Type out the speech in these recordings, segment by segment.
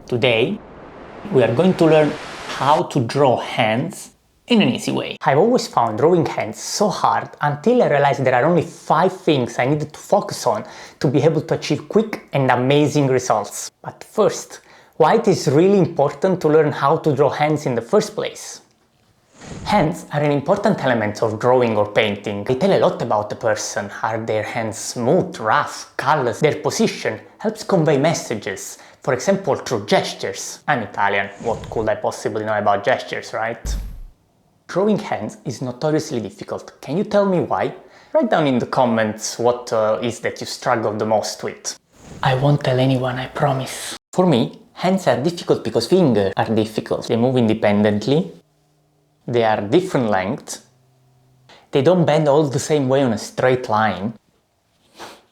Today, we are going to learn how to draw hands in an easy way. I've always found drawing hands so hard until I realized there are only 5 things I needed to focus on to be able to achieve quick and amazing results. But first, why it is really important to learn how to draw hands in the first place? Hands are an important element of drawing or painting. They tell a lot about the person. Are their hands smooth, rough, callous? Their position helps convey messages, for example through gestures. I'm Italian, what could I possibly know about gestures, right? Drawing hands is notoriously difficult. Can you tell me why? Write down in the comments what is that you struggle the most with. I won't tell anyone, I promise. For me, hands are difficult because fingers are difficult. They move independently. They are different lengths. They don't bend all the same way on a straight line.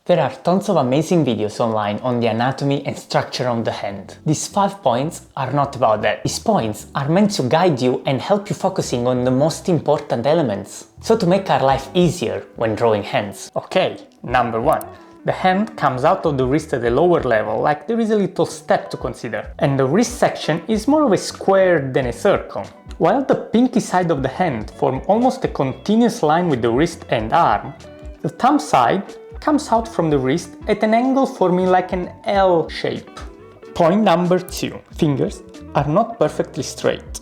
There are tons of amazing videos online on the anatomy and structure of the hand. These 5 points are not about that. These points are meant to guide you and help you focusing on the most important elements. So to make our life easier when drawing hands. Okay, number 1. The hand comes out of the wrist at a lower level, like there is a little step to consider. And the wrist section is more of a square than a circle. While the pinky side of the hand forms almost a continuous line with the wrist and arm, the thumb side comes out from the wrist at an angle forming like an L shape. Point number 2. Fingers are not perfectly straight.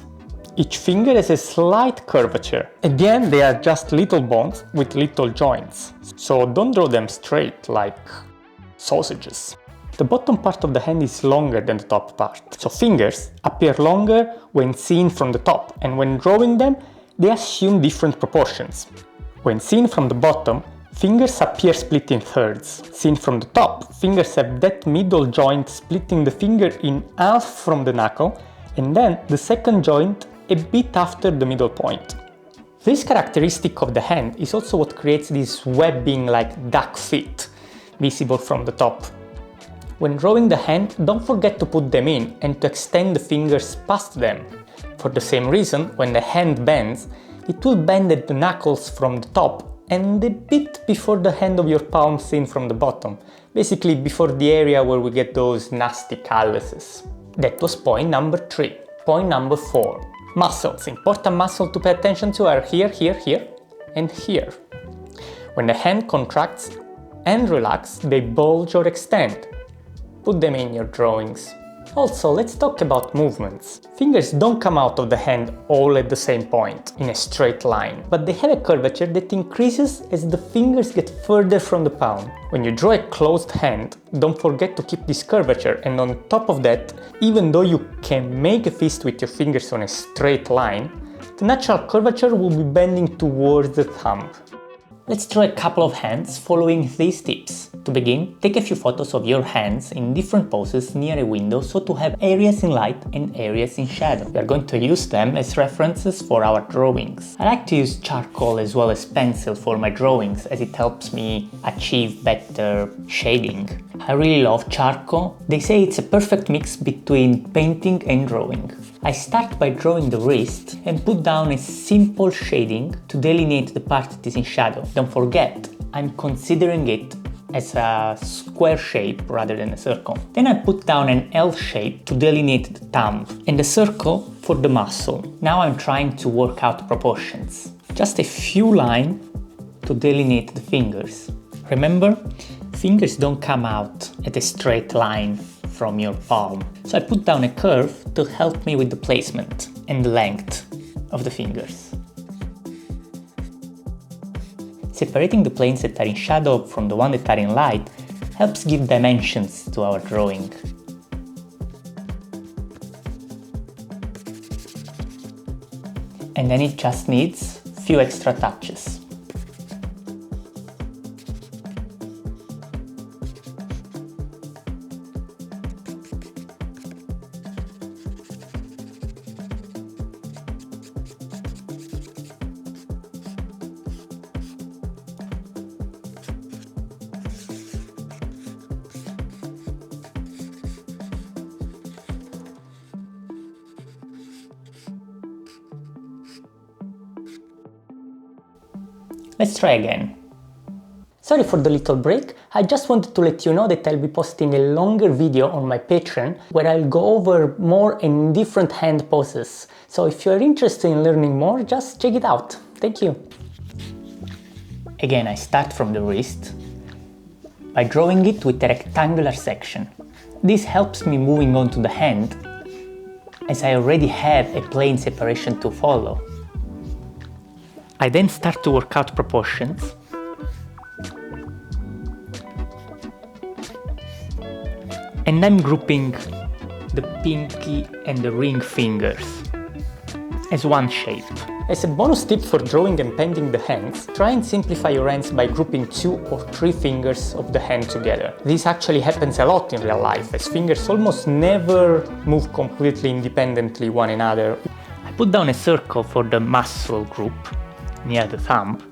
Each finger has a slight curvature. At the end they are just little bones with little joints. So don't draw them straight like sausages. The bottom part of the hand is longer than the top part. So fingers appear longer when seen from the top, and when drawing them, they assume different proportions. When seen from the bottom, fingers appear split in thirds. Seen from the top, fingers have that middle joint splitting the finger in half from the knuckle, and then the second joint a bit after the middle point. This characteristic of the hand is also what creates this webbing like duck feet, visible from the top. When drawing the hand, don't forget to put them in and to extend the fingers past them. For the same reason, when the hand bends, it will bend at the knuckles from the top and a bit before the hand of your palm seen from the bottom, basically before the area where we get those nasty calluses. That was point number 3. Point number 4. Muscles. Important muscles to pay attention to are here, here, here, and here. When the hand contracts and relaxes, they bulge or extend. Put them in your drawings. Also, let's talk about movements. Fingers don't come out of the hand all at the same point, in a straight line, but they have a curvature that increases as the fingers get further from the palm. When you draw a closed hand, don't forget to keep this curvature, and on top of that, even though you can make a fist with your fingers on a straight line, the natural curvature will be bending towards the thumb. Let's draw a couple of hands following these tips. To begin, take a few photos of your hands in different poses near a window so to have areas in light and areas in shadow. We are going to use them as references for our drawings. I like to use charcoal as well as pencil for my drawings as it helps me achieve better shading. I really love charcoal. They say it's a perfect mix between painting and drawing. I start by drawing the wrist and put down a simple shading to delineate the part that is in shadow. Don't forget, I'm considering it as a square shape rather than a circle. Then I put down an L shape to delineate the thumb and a circle for the muscle. Now I'm trying to work out proportions. Just a few lines to delineate the fingers. Remember, fingers don't come out at a straight line from your palm. So I put down a curve to help me with the placement and the length of the fingers. Separating the planes that are in shadow from the ones that are in light helps give dimensions to our drawing. And then it just needs a few extra touches. Let's try again. Sorry for the little break, I just wanted to let you know that I'll be posting a longer video on my Patreon where I'll go over more and different hand poses. So if you're interested in learning more, just check it out. Thank you. Again, I start from the wrist by drawing it with a rectangular section. This helps me moving on to the hand, as I already have a plane separation to follow. I then start to work out proportions, and I'm grouping the pinky and the ring fingers as one shape. As a bonus tip for drawing and painting the hands, try and simplify your hands by grouping 2 or 3 fingers of the hand together. This actually happens a lot in real life, as fingers almost never move completely independently one another. I put down a circle for the muscle group near the thumb,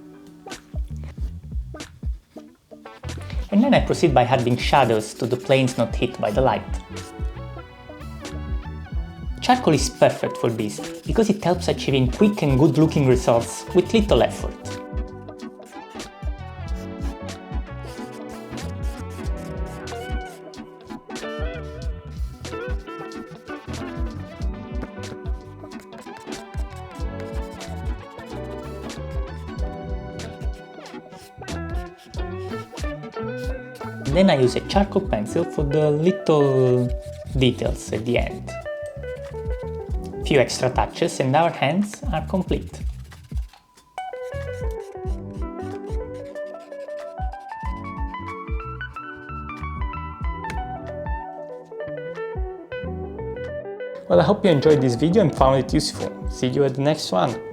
and then I proceed by adding shadows to the planes not hit by the light. Charcoal is perfect for this, because it helps achieving quick and good looking results with little effort. Then I use a charcoal pencil for the little details at the end. Few extra touches and our hands are complete. Well, I hope you enjoyed this video and found it useful. See you at the next one.